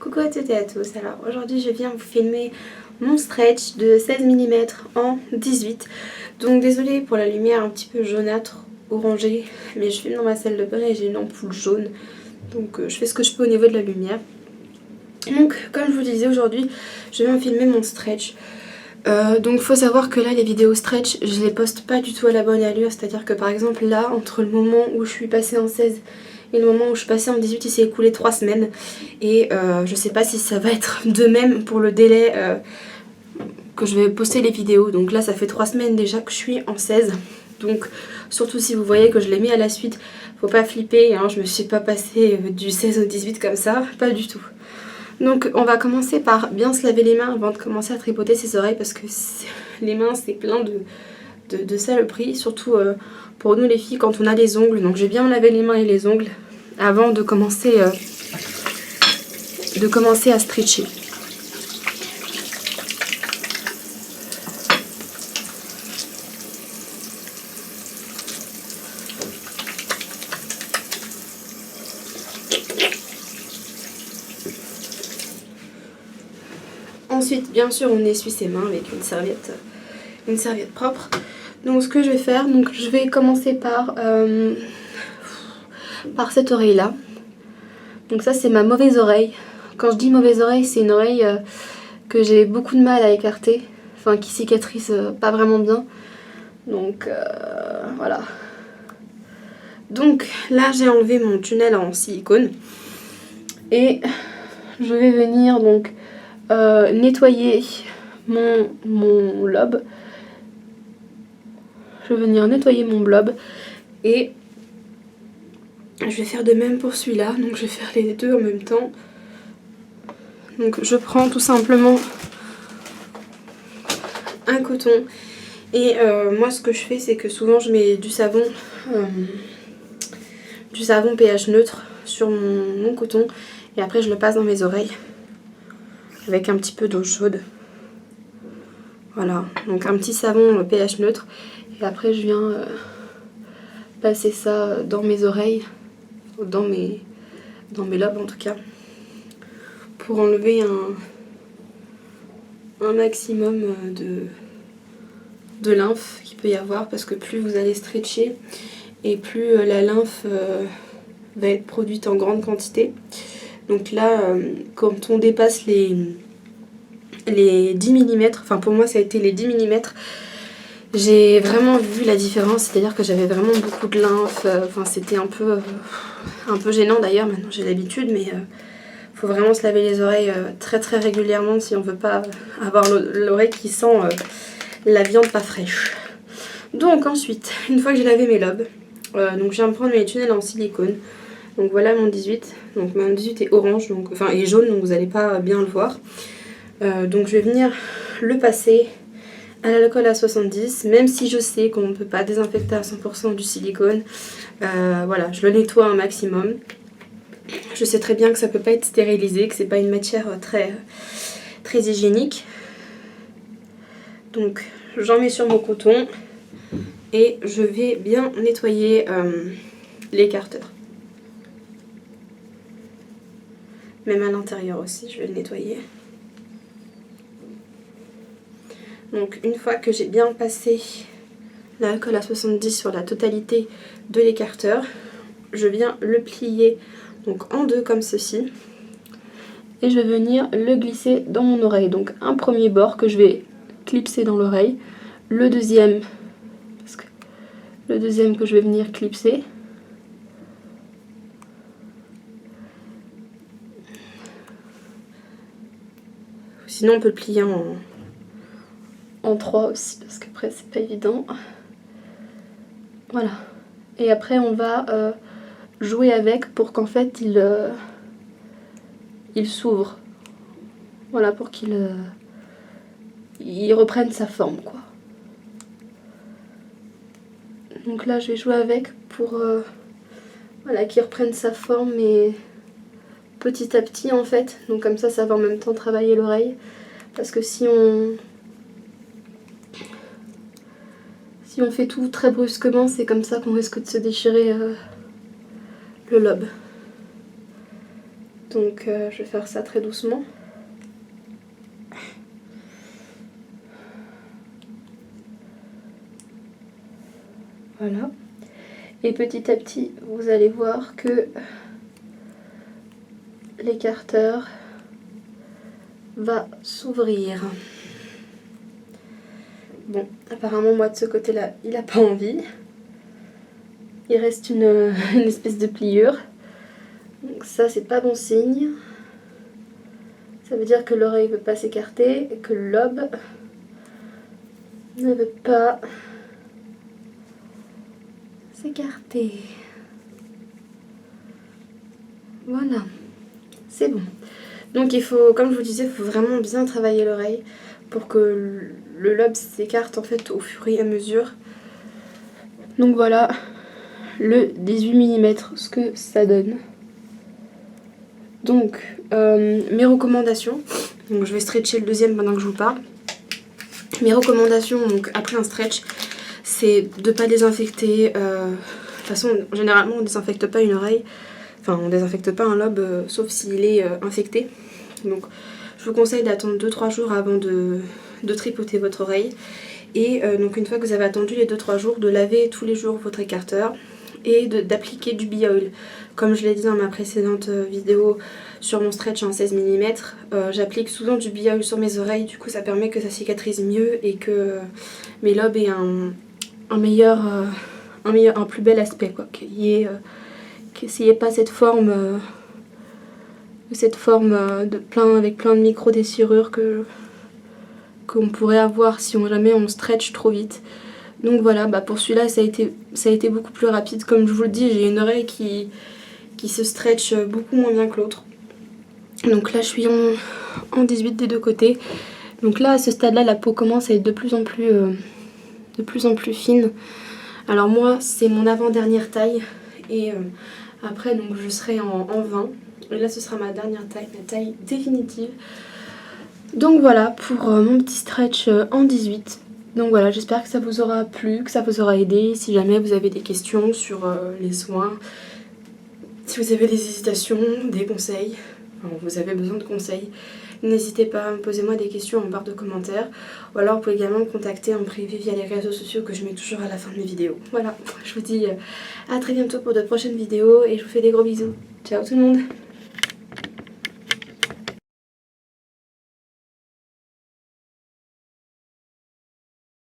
Coucou à toutes et à tous, alors aujourd'hui je viens vous filmer mon stretch de 16 mm en 18. Donc désolée pour la lumière un petit peu jaunâtre, orangée, mais je filme dans ma salle de bain et j'ai une ampoule jaune. Donc je fais ce que je peux au niveau de la lumière. Donc comme je vous disais aujourd'hui, je viens filmer mon stretch. Donc faut savoir que là les vidéos stretch, je les poste pas du tout à la bonne allure. C'est-à-dire que par exemple là, entre le moment où je suis passée en 16 et le moment où je suis passée en 18, il s'est écoulé 3 semaines. Et je sais pas si ça va être de même pour le délai que je vais poster les vidéos. Donc là ça fait 3 semaines déjà que je suis en 16. Donc surtout si vous voyez que je l'ai mis à la suite, faut pas flipper, hein, je me suis pas passée du 16 au 18 comme ça, pas du tout. Donc on va commencer par bien se laver les mains avant de commencer à tripoter ses oreilles parce que les mains c'est plein de saloperies, surtout pour nous les filles quand on a les ongles. Donc je vais bien me laver les mains et les ongles avant de commencer à stretcher. Ensuite, bien sûr, on essuie ses mains avec une serviette propre. Donc ce que je vais faire, donc je vais commencer par cette oreille-là. Donc ça, c'est ma mauvaise oreille. Quand je dis mauvaise oreille, c'est une oreille que j'ai beaucoup de mal à écarter. Enfin, qui cicatrise pas vraiment bien. Donc voilà. Donc là, j'ai enlevé mon tunnel en silicone. Et je vais venir donc nettoyer mon lobe. Je vais venir nettoyer mon blob et je vais faire de même pour celui-là. Donc je vais faire les deux en même temps. Donc je prends tout simplement un coton et moi ce que je fais c'est que souvent je mets du savon pH neutre sur mon coton et après je le passe dans mes oreilles avec un petit peu d'eau chaude. Voilà, donc un petit savon pH neutre et après je viens passer ça dans mes oreilles, dans mes lobes en tout cas, pour enlever un maximum de lymphe qu'il peut y avoir, parce que plus vous allez stretcher et plus la lymphe va être produite en grande quantité. Donc là, quand on dépasse les 10 mm, enfin pour moi ça a été les 10 mm, j'ai vraiment vu la différence, c'est-à-dire que j'avais vraiment beaucoup de lymphe, enfin c'était un peu gênant d'ailleurs, maintenant j'ai l'habitude, mais faut vraiment se laver les oreilles très très régulièrement si on veut pas avoir l'oreille qui sent la viande pas fraîche. Donc ensuite, une fois que j'ai lavé mes lobes, donc je viens de prendre mes tunnels en silicone. Donc voilà mon 18, donc mon 18 est orange, donc, enfin est jaune, donc vous n'allez pas bien le voir. Donc je vais venir le passer à l'alcool à 70, même si je sais qu'on ne peut pas désinfecter à 100% du silicone. Voilà, je le nettoie un maximum. Je sais très bien que ça peut pas être stérilisé, que c'est pas une matière très hygiénique. Donc j'en mets sur mon coton et je vais bien nettoyer l'écarteur. Même à l'intérieur aussi, je vais le nettoyer. Donc une fois que j'ai bien passé l'alcool à 70 sur la totalité de l'écarteur, je viens le plier donc en deux comme ceci. Et je vais venir le glisser dans mon oreille. Donc un premier bord que je vais clipser dans l'oreille. Le deuxième que je vais venir clipser. Sinon on peut le plier en trois aussi, parce qu'après c'est pas évident. Voilà. Et après on va jouer avec pour qu'en fait il s'ouvre. Voilà, pour qu'il reprenne sa forme, quoi. Donc là je vais jouer avec pour voilà, qu'il reprenne sa forme, mais petit à petit en fait. Donc comme ça va en même temps travailler l'oreille. Parce que si on fait tout très brusquement, c'est comme ça qu'on risque de se déchirer le lobe. Donc je vais faire ça très doucement. Voilà. Et petit à petit, vous allez voir que l'écarteur va s'ouvrir. Bon, apparemment moi de ce côté-là, il n'a pas envie. Il reste une espèce de pliure. Donc ça, c'est pas bon signe. Ça veut dire que l'oreille ne veut pas s'écarter et que le lobe ne veut pas s'écarter. Voilà, c'est bon. Donc il faut, comme je vous disais, il faut vraiment bien travailler l'oreille pour que le lobe s'écarte en fait au fur et à mesure. Donc voilà le 18 mm, ce que ça donne. Donc mes recommandations, donc je vais stretcher le deuxième pendant que je vous parle. Mes recommandations donc après un stretch, c'est de ne pas désinfecter. De toute façon, généralement on ne désinfecte pas une oreille, enfin on ne désinfecte pas un lobe sauf s'il est infecté. Donc je vous conseille d'attendre 2-3 jours avant de tripoter votre oreille. Et donc une fois que vous avez attendu les 2-3 jours, de laver tous les jours votre écarteur et d'appliquer du Be-Oil. Comme je l'ai dit dans ma précédente vidéo sur mon stretch en 16 mm, j'applique souvent du Be-Oil sur mes oreilles, du coup ça permet que ça cicatrise mieux et que mes lobes aient un plus bel aspect, quoi, qu'il n'y ait pas cette forme avec plein de micro-déchirures qu'on pourrait avoir si jamais on stretch trop vite. Donc voilà, pour celui-là ça a été beaucoup plus rapide. Comme je vous le dis, j'ai une oreille qui se stretch beaucoup moins bien que l'autre. Donc là je suis en 18 des deux côtés. Donc là à ce stade-là, la peau commence à être de plus en plus fine. Alors moi c'est mon avant-dernière taille et après donc je serai en 20. Et là ce sera ma dernière taille, ma taille définitive. Donc voilà pour mon petit stretch en 18. Donc voilà, j'espère que ça vous aura plu, que ça vous aura aidé. Si jamais vous avez des questions sur les soins, si vous avez des hésitations, des conseils, enfin, vous avez besoin de conseils, n'hésitez pas, posez-moi des questions en barre de commentaires. Ou alors vous pouvez également me contacter en privé via les réseaux sociaux que je mets toujours à la fin de mes vidéos. Voilà, je vous dis à très bientôt pour de prochaines vidéos et je vous fais des gros bisous. Ciao tout le monde!